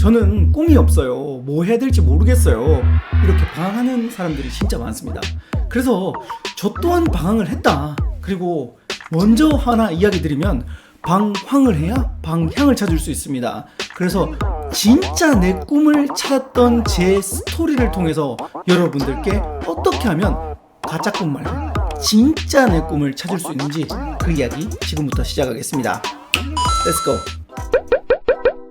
저는 꿈이 없어요. 뭐 해야 될지 모르겠어요. 이렇게 방황하는 사람들이 진짜 많습니다. 그래서 저 또한 방황을 했다. 그리고 먼저 하나 이야기 드리면 방황을 해야 방향을 찾을 수 있습니다. 그래서 진짜 내 꿈을 찾았던 제 스토리를 통해서 여러분들께 어떻게 하면 가짜 꿈 말고 진짜 내 꿈을 찾을 수 있는지 그 이야기 지금부터 시작하겠습니다. Let's go.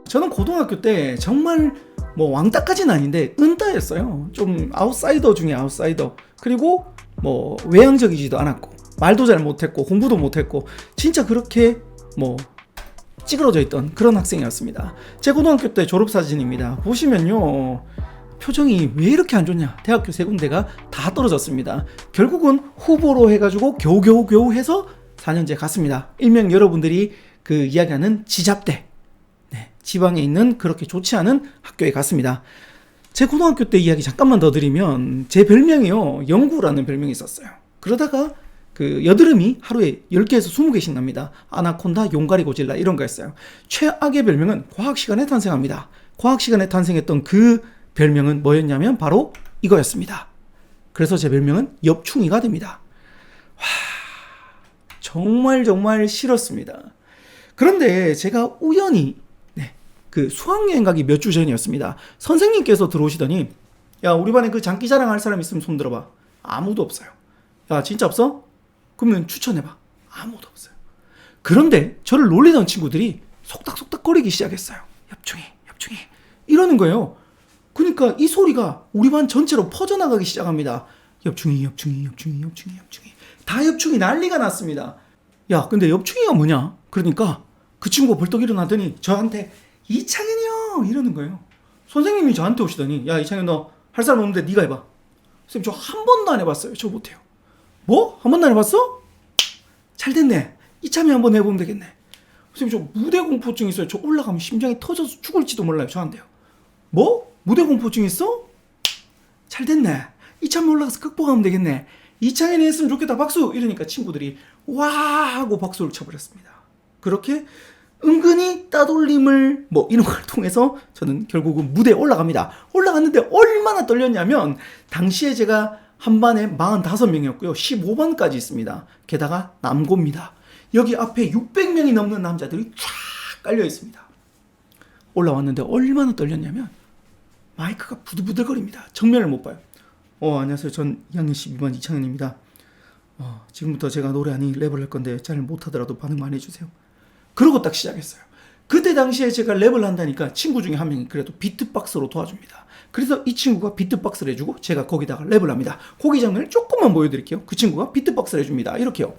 저는 고등학교 때 정말 뭐 왕따까지는 아닌데 은따였어요. 좀 아웃사이더 중에 아웃사이더. 그리고 뭐 외향적이지도 않았고 말도 잘 못했고 공부도 못했고 진짜 그렇게 뭐 찌그러져 있던 그런 학생이었습니다. 제 고등학교 때 졸업사진입니다. 보시면요, 표정이 왜 이렇게 안 좋냐. 대학교 세 군데가 다 떨어졌습니다. 결국은 후보로 해가지고 겨우 해서 4년제 갔습니다. 일명 여러분들이 그 이야기하는 지잡대, 지방에 있는 그렇게 좋지 않은 학교에 갔습니다. 제 고등학교 때 이야기 잠깐만 더 드리면 제 별명이요, 영구라는 별명이 있었어요. 그러다가 그 여드름이 하루에 10개에서 20개씩 납니다. 아나콘다, 용가리 고질라 이런 거였어요. 최악의 별명은 과학시간에 탄생합니다. 과학시간에 탄생했던 그 별명은 뭐였냐면 바로 이거였습니다. 그래서 제 별명은 엽충이가 됩니다. 와, 정말 싫었습니다. 그런데 제가 우연히 그 수학여행 가기 몇 주 전이었습니다. 선생님께서 들어오시더니, 야, 우리 반에 그 장기자랑 할 사람 있으면 손 들어봐. 아무도 없어요. 야, 진짜 없어? 그러면 추천해봐. 아무도 없어요. 그런데 저를 놀리던 친구들이 속닥속닥 거리기 시작했어요. 엽충이 이러는 거예요. 그러니까 이 소리가 우리 반 전체로 퍼져나가기 시작합니다. 엽충이 다 엽충이 난리가 났습니다. 야, 근데 엽충이가 뭐냐? 그러니까 그 친구가 벌떡 일어나더니 저한테 이창현이요 이러는 거예요. 선생님이 저한테 오시더니, 야, 이창현 너 할 사람 없는데 네가 해봐. 선생님 저 한 번도 안 해봤어요. 저 못해요. 뭐? 한 번도 안 해봤어? 잘 됐네. 이참에 한번 해보면 되겠네. 선생님 저 무대 공포증 있어요. 저 올라가면 심장이 터져서 죽을지도 몰라요. 저한테요. 뭐? 무대 공포증 있어? 잘 됐네. 이참에 올라가서 극복하면 되겠네. 이창현이 했으면 좋겠다. 박수! 이러니까 친구들이 와 하고 박수를 쳐버렸습니다. 그렇게 은근히 따돌림을 뭐 이런 걸 통해서 저는 결국은 무대에 올라갑니다. 올라갔는데 얼마나 떨렸냐면 당시에 제가 한 반에 45명이었고요. 15반까지 있습니다. 게다가 남고입니다. 여기 앞에 600명이 넘는 남자들이 쫙 깔려 있습니다. 올라왔는데 얼마나 떨렸냐면 마이크가 부들부들거립니다. 정면을 못 봐요. 안녕하세요. 전 2학년 12반 이창현입니다. 지금부터 제가 노래 아니 랩을 할 건데 잘 못하더라도 반응 많이 해주세요. 그러고 딱 시작했어요. 그때 당시에 제가 랩을 한다니까 친구 중에 한 명이 그래도 비트박스로 도와줍니다. 그래서 이 친구가 비트박스를 해주고 제가 거기다가 랩을 합니다. 거기 장면을 조금만 보여드릴게요. 그 친구가 비트박스를 해줍니다. 이렇게요.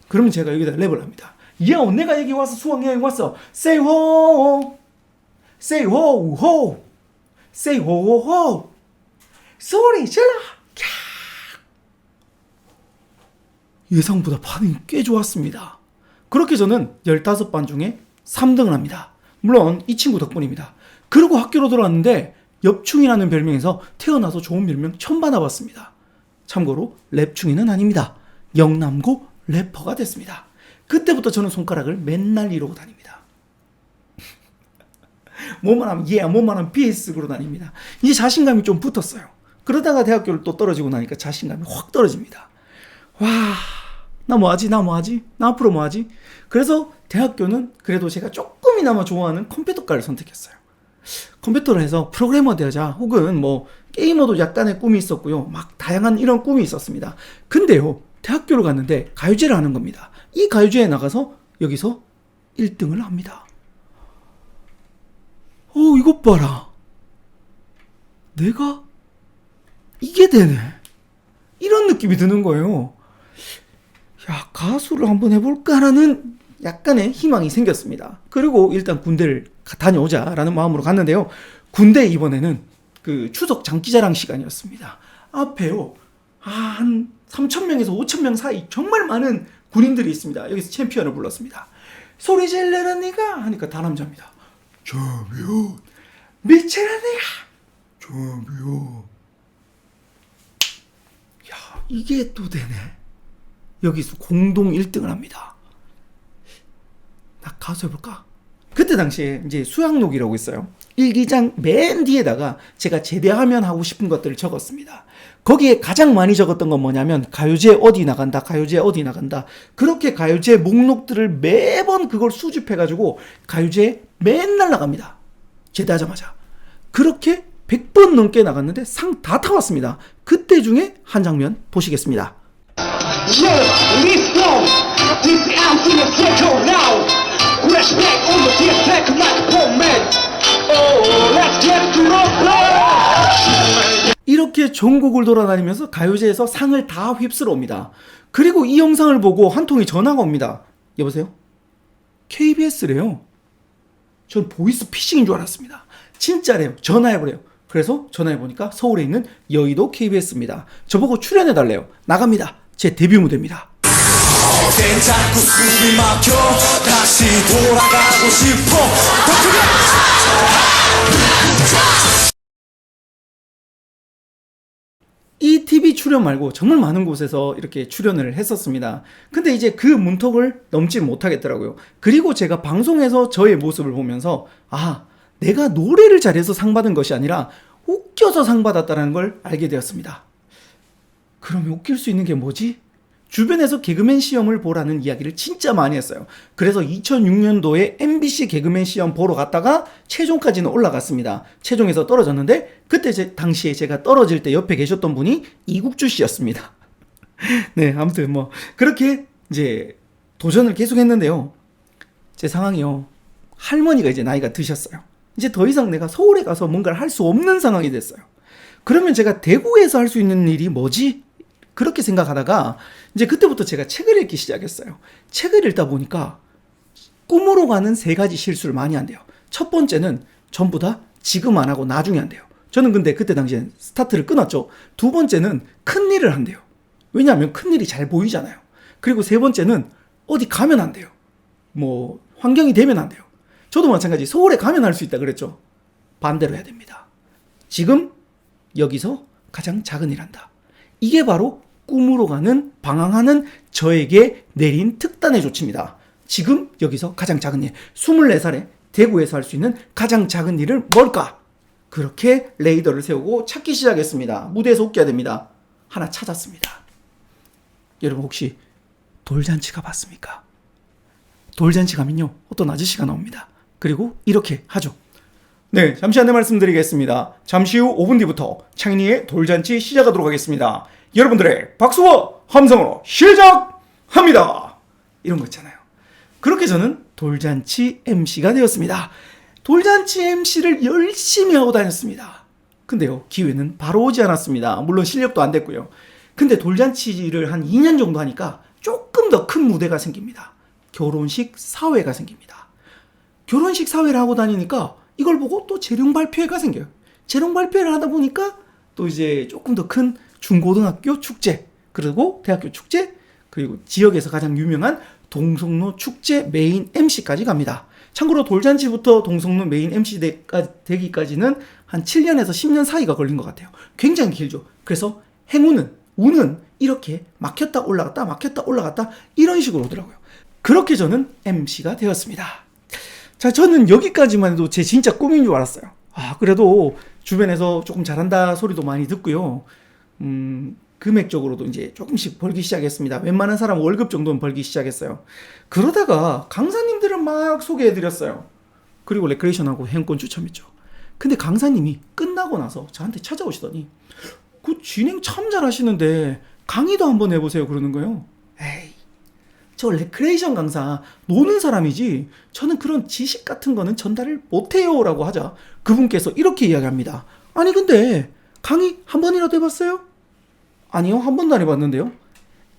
그러면 제가 여기다 랩을 합니다. 야, 내가 여기 와서 수학여행 왔어. Say ho, say ho, ho, say ho, ho, ho. 소리 질러. 예상보다 반응이 꽤 좋았습니다. 그렇게 저는 15반 중에 3등을 합니다. 물론 이 친구 덕분입니다. 그리고 학교로 돌아왔는데 엽충이라는 별명에서 태어나서 좋은 별명 처음 받아봤습니다. 참고로 랩충이는 아닙니다. 영남고 래퍼가 됐습니다. 그때부터 저는 손가락을 맨날 이러고 다닙니다. 뭐만 하면 yeah, 뭐만 하면 peace 그러고 다닙니다. 이제 자신감이 좀 붙었어요. 그러다가 대학교를 또 떨어지고 나니까 자신감이 확 떨어집니다. 와, 나 뭐하지? 나 앞으로 뭐하지? 그래서 대학교는 그래도 제가 조금이나마 좋아하는 컴퓨터과를 선택했어요. 컴퓨터를 해서 프로그래머 되자, 혹은 뭐 게이머도 약간의 꿈이 있었고요. 막 다양한 이런 꿈이 있었습니다. 근데요, 대학교를 갔는데 가요제를 하는 겁니다. 이 가요제에 나가서 여기서 1등을 합니다. 이것 봐라. 내가 이게 되네. 이런 느낌이 드는 거예요. 야, 가수를 한번 해볼까라는 약간의 희망이 생겼습니다. 그리고 일단 군대를 다녀오자라는 마음으로 갔는데요. 군대 이번에는 그 추석 장기자랑 시간이었습니다. 앞에요, 한 3,000명에서 5,000명 사이 정말 많은 군인들이 있습니다. 여기서 챔피언을 불렀습니다. 소리 질러라 니가 하니까 다 남자입니다. 챔피언 미쳐라 니가 챔피언. 야, 이게 또 되네. 여기서 공동 1등을 합니다. 나 가수 해볼까? 그때 당시에 이제 수학록이라고 있어요. 일기장 맨 뒤에다가 제가 제대하면 하고 싶은 것들을 적었습니다. 거기에 가장 많이 적었던 건 뭐냐면 가요제 어디 나간다, 가요제 어디 나간다. 그렇게 가요제 목록들을 매번 그걸 수집해가지고 가요제에 맨날 나갑니다. 제대하자마자. 그렇게 100번 넘게 나갔는데 상 다 타왔습니다. 그때 중에 한 장면 보시겠습니다. 이렇게 전국을 돌아다니면서 가요제에서 상을 다 휩쓸어 옵니다. 그리고 이 영상을 보고 한 통의 전화가 옵니다. 여보세요? KBS래요. 전 보이스 피싱인 줄 알았습니다. 진짜래요. 전화해보래요. 그래서 전화해보니까 서울에 있는 여의도 KBS입니다. 저보고 출연해달래요. 나갑니다. 제 데뷔 무대입니다. 자꾸 숨이 막혀 다시 돌아가고 싶어. 이 TV 출연 말고 정말 많은 곳에서 이렇게 출연을 했었습니다. 근데 이제 그 문턱을 넘지 못하겠더라고요. 그리고 제가 방송에서 저의 모습을 보면서 내가 노래를 잘해서 상 받은 것이 아니라 웃겨서 상 받았다는 걸 알게 되었습니다. 그러면 웃길 수 있는 게 뭐지? 주변에서 개그맨 시험을 보라는 이야기를 진짜 많이 했어요. 그래서 2006년도에 MBC 개그맨 시험 보러 갔다가 최종까지는 올라갔습니다. 최종에서 떨어졌는데 그때 당시에 제가 떨어질 때 옆에 계셨던 분이 이국주 씨였습니다. 네, 아무튼 뭐 그렇게 이제 도전을 계속 했는데요. 제 상황이요. 할머니가 이제 나이가 드셨어요. 이제 더 이상 내가 서울에 가서 뭔가를 할 수 없는 상황이 됐어요. 그러면 제가 대구에서 할 수 있는 일이 뭐지? 그렇게 생각하다가 이제 그때부터 제가 책을 읽기 시작했어요. 책을 읽다 보니까 꿈으로 가는 3가지 실수를 많이 한대요. 첫 번째는 전부 다 지금 안 하고 나중에 한대요. 저는 근데 그때 당시엔 스타트를 끊었죠. 두 번째는 큰 일을 한대요. 왜냐하면 큰 일이 잘 보이잖아요. 그리고 세 번째는 어디 가면 안 돼요. 뭐 환경이 되면 안 돼요. 저도 마찬가지 서울에 가면 할 수 있다 그랬죠. 반대로 해야 됩니다. 지금 여기서 가장 작은 일 한다. 이게 바로 꿈으로 가는 방황하는 저에게 내린 특단의 조치입니다. 지금 여기서 가장 작은 일, 24살에 대구에서 할 수 있는 가장 작은 일은 뭘까? 그렇게 레이더를 세우고 찾기 시작했습니다. 무대에서 웃겨야 됩니다. 하나 찾았습니다. 여러분 혹시 돌잔치 가봤습니까? 돌잔치 가면요 어떤 아저씨가 나옵니다. 그리고 이렇게 하죠. 네, 잠시 안내 말씀드리겠습니다. 잠시 후 5분 뒤부터 창희의 돌잔치 시작하도록 하겠습니다. 여러분들의 박수와 함성으로 시작합니다. 이런 거 있잖아요. 그렇게 저는 돌잔치 MC가 되었습니다. 돌잔치 MC를 열심히 하고 다녔습니다. 근데요, 기회는 바로 오지 않았습니다. 물론 실력도 안 됐고요. 근데 돌잔치를 한 2년 정도 하니까 조금 더 큰 무대가 생깁니다. 결혼식 사회가 생깁니다. 결혼식 사회를 하고 다니니까 이걸 보고 또 재령 발표회가 생겨요. 재령 발표회를 하다 보니까 또 이제 조금 더 큰 중고등학교 축제, 그리고 대학교 축제, 그리고 지역에서 가장 유명한 동성로 축제 메인 MC까지 갑니다. 참고로 돌잔치부터 동성로 메인 MC 되기까지는 한 7년에서 10년 사이가 걸린 것 같아요. 굉장히 길죠. 그래서 운은 이렇게 막혔다 올라갔다 막혔다 올라갔다 이런 식으로 오더라고요. 그렇게 저는 MC가 되었습니다. 자, 저는 여기까지만 해도 제 진짜 꿈인 줄 알았어요. 그래도 주변에서 조금 잘한다 소리도 많이 듣고요. 금액적으로도 이제 조금씩 벌기 시작했습니다. 웬만한 사람 월급 정도는 벌기 시작했어요. 그러다가 강사님들을 막 소개해드렸어요. 그리고 레크레이션하고 행권 추첨했죠. 근데 강사님이 끝나고 나서 저한테 찾아오시더니 그 진행 참 잘하시는데 강의도 한번 해보세요 그러는 거예요. 에이, 저 레크레이션 강사 노는 사람이지 저는 그런 지식 같은 거는 전달을 못해요 라고 하자 그분께서 이렇게 이야기합니다. 아니 근데 강의 한 번이라도 해봤어요? 아니요, 한 번도 안 해봤는데요.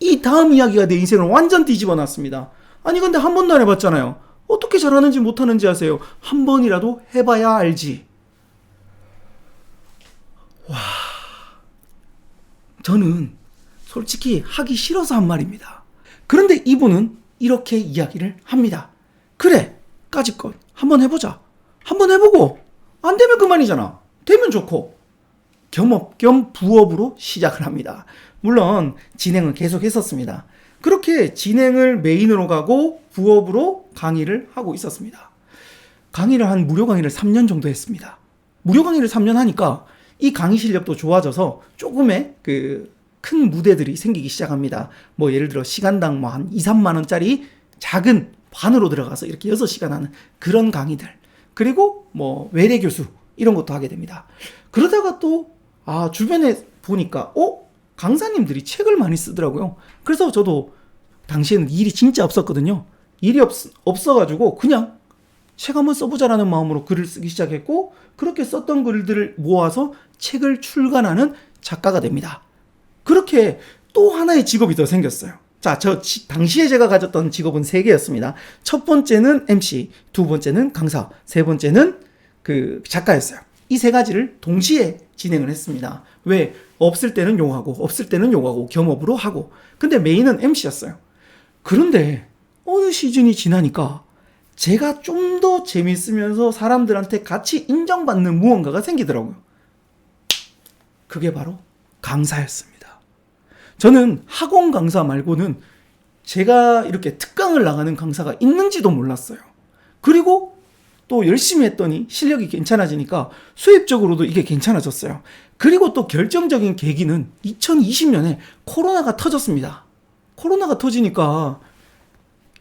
이 다음 이야기가 내 인생을 완전 뒤집어 놨습니다. 아니 근데 한 번도 안 해봤잖아요. 어떻게 잘하는지 못하는지 아세요? 한 번이라도 해봐야 알지. 와, 저는 솔직히 하기 싫어서 한 말입니다. 그런데 이분은 이렇게 이야기를 합니다. 그래, 까짓것 한번 해보자. 한번 해보고 안 되면 그만이잖아. 되면 좋고. 겸업 겸 부업으로 시작을 합니다. 물론 진행은 계속 했었습니다. 그렇게 진행을 메인으로 가고 부업으로 강의를 하고 있었습니다. 무료 강의를 3년 정도 했습니다. 무료 강의를 3년 하니까 이 강의 실력도 좋아져서 조금의 큰 무대들이 생기기 시작합니다. 뭐 예를 들어 시간당 뭐 한 2, 3만 원짜리 작은 반으로 들어가서 이렇게 6시간 하는 그런 강의들. 그리고 뭐 외래 교수 이런 것도 하게 됩니다. 그러다가 또 주변에 보니까 강사님들이 책을 많이 쓰더라고요. 그래서 저도 당시에는 일이 진짜 없었거든요. 일이 없어가지고 그냥 책 한번 써보자라는 마음으로 글을 쓰기 시작했고, 그렇게 썼던 글들을 모아서 책을 출간하는 작가가 됩니다. 그렇게 또 하나의 직업이 더 생겼어요. 자, 당시에 제가 가졌던 직업은 3개였습니다. 첫 번째는 MC, 두 번째는 강사, 세 번째는 작가였어요. 이 3가지를 동시에 진행을 했습니다. 왜? 없을 때는 용하고 겸업으로 하고. 근데 메인은 MC였어요. 그런데 어느 시즌이 지나니까 제가 좀 더 재밌으면서 사람들한테 같이 인정받는 무언가가 생기더라고요. 그게 바로 강사였습니다. 저는 학원 강사 말고는 제가 이렇게 특강을 나가는 강사가 있는지도 몰랐어요. 그리고 또 열심히 했더니 실력이 괜찮아지니까 수입적으로도 이게 괜찮아졌어요. 그리고 또 결정적인 계기는 2020년에 코로나가 터졌습니다. 코로나가 터지니까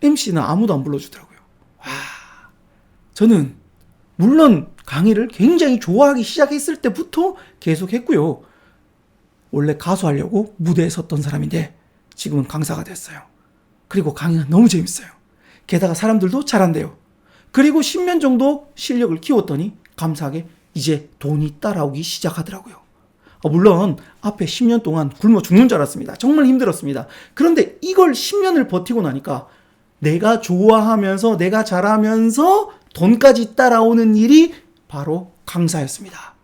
MC는 아무도 안 불러주더라고요. 저는 물론 강의를 굉장히 좋아하기 시작했을 때부터 계속 했고요. 원래 가수 하려고 무대에 섰던 사람인데 지금은 강사가 됐어요. 그리고 강의가 너무 재밌어요. 게다가 사람들도 잘한대요. 그리고 10년 정도 실력을 키웠더니 감사하게 이제 돈이 따라오기 시작하더라고요. 물론 앞에 10년 동안 굶어 죽는 줄 알았습니다. 정말 힘들었습니다. 그런데 이걸 10년을 버티고 나니까 내가 좋아하면서 내가 잘하면서 돈까지 따라오는 일이 바로 강사였습니다.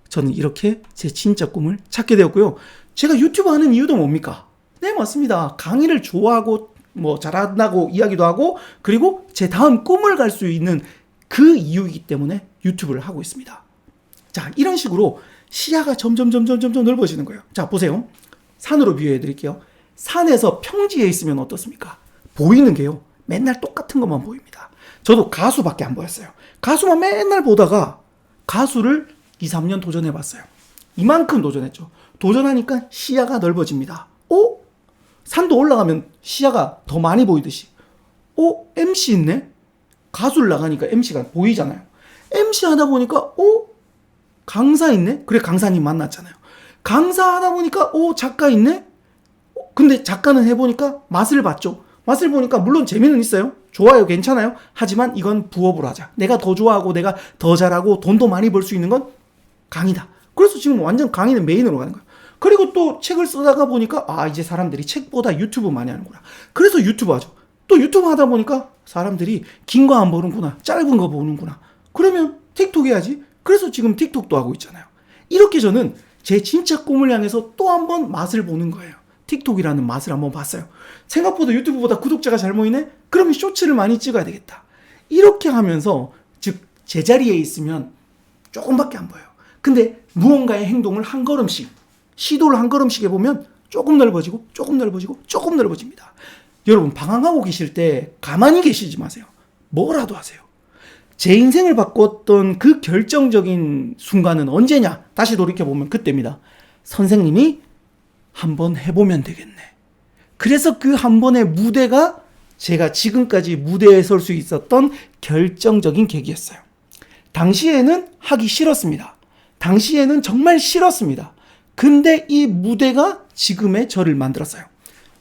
저는 이렇게 제 진짜 꿈을 찾게 되었고요. 제가 유튜브 하는 이유도 뭡니까? 네, 맞습니다. 강의를 좋아하고 잘한다고 이야기도 하고, 그리고 제 다음 꿈을 갈 수 있는 그 이유이기 때문에 유튜브를 하고 있습니다. 자, 이런 식으로 시야가 점점 넓어지는 거예요. 자, 보세요. 산으로 비유해 드릴게요. 산에서 평지에 있으면 어떻습니까? 보이는 게요, 맨날 똑같은 것만 보입니다. 저도 가수밖에 안 보였어요. 가수만 맨날 보다가 가수를 2, 3년 도전해봤어요. 이만큼 도전했죠. 도전하니까 시야가 넓어집니다. 산도 올라가면 시야가 더 많이 보이듯이, MC 있네? 가수를 나가니까 MC가 보이잖아요. MC 하다 보니까 강사 있네? 그래, 강사님 만났잖아요. 강사 하다 보니까 작가 있네? 근데 작가는 해보니까 맛을 봤죠. 맛을 보니까 물론 재미는 있어요. 좋아요, 괜찮아요. 하지만 이건 부업으로 하자. 내가 더 좋아하고 내가 더 잘하고 돈도 많이 벌 수 있는 건 강의다. 그래서 지금 완전 강의는 메인으로 가는 거예요. 그리고 또 책을 쓰다가 보니까 이제 사람들이 책보다 유튜브 많이 하는구나. 그래서 유튜브 하죠. 또 유튜브 하다 보니까 사람들이 긴 거 안 보는구나, 짧은 거 보는구나. 그러면 틱톡 해야지. 그래서 지금 틱톡도 하고 있잖아요. 이렇게 저는 제 진짜 꿈을 향해서 또 한 번 맛을 보는 거예요. 틱톡이라는 맛을 한번 봤어요. 생각보다 유튜브보다 구독자가 잘 모이네? 그러면 쇼츠를 많이 찍어야 되겠다. 이렇게 하면서, 즉 제자리에 있으면 조금밖에 안 보여요. 근데 무언가의 행동을 한 걸음씩, 시도를 한 걸음씩 해보면 조금 넓어지고 조금 넓어지고 조금 넓어집니다. 여러분, 방황하고 계실 때 가만히 계시지 마세요. 뭐라도 하세요. 제 인생을 바꿨던 그 결정적인 순간은 언제냐? 다시 돌이켜보면 그때입니다. 선생님이 한번 해보면 되겠네. 그래서 그 한 번의 무대가 제가 지금까지 무대에 설 수 있었던 결정적인 계기였어요. 당시에는 하기 싫었습니다. 당시에는 정말 싫었습니다. 근데 이 무대가 지금의 저를 만들었어요.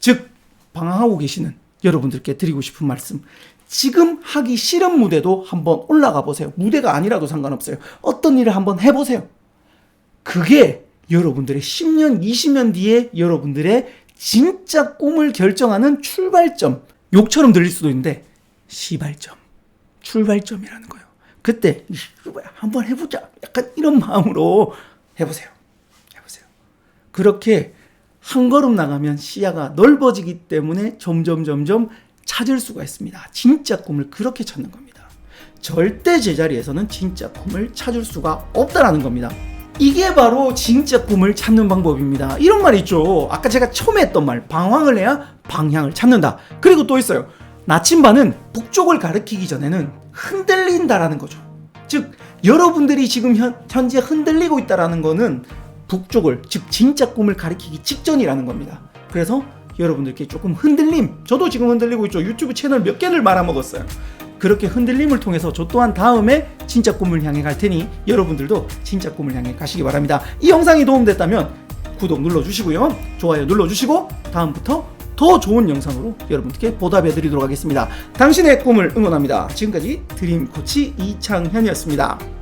즉, 방황하고 계시는 여러분들께 드리고 싶은 말씀, 지금 하기 싫은 무대도 한번 올라가 보세요. 무대가 아니라도 상관없어요. 어떤 일을 한번 해보세요. 그게 여러분들의 10년, 20년 뒤에 여러분들의 진짜 꿈을 결정하는 출발점, 욕처럼 들릴 수도 있는데 시발점, 출발점이라는 거예요. 그때 한번 해보자, 약간 이런 마음으로 해보세요. 그렇게 한 걸음 나가면 시야가 넓어지기 때문에 점점 찾을 수가 있습니다. 진짜 꿈을 그렇게 찾는 겁니다. 절대 제자리에서는 진짜 꿈을 찾을 수가 없다라는 겁니다. 이게 바로 진짜 꿈을 찾는 방법입니다. 이런 말 있죠. 아까 제가 처음에 했던 말, 방황을 해야 방향을 찾는다. 그리고 또 있어요. 나침반은 북쪽을 가리키기 전에는 흔들린다라는 거죠. 즉 여러분들이 지금 현재 흔들리고 있다라는 거는 북쪽을, 즉 진짜 꿈을 가리키기 직전이라는 겁니다. 그래서 여러분들께 조금 흔들림, 저도 지금 흔들리고 있죠. 유튜브 채널 몇 개를 말아먹었어요. 그렇게 흔들림을 통해서 저 또한 다음에 진짜 꿈을 향해 갈 테니 여러분들도 진짜 꿈을 향해 가시기 바랍니다. 이 영상이 도움됐다면 구독 눌러주시고요, 좋아요 눌러주시고 다음부터 더 좋은 영상으로 여러분께 보답해드리도록 하겠습니다. 당신의 꿈을 응원합니다. 지금까지 드림코치 이창현이었습니다.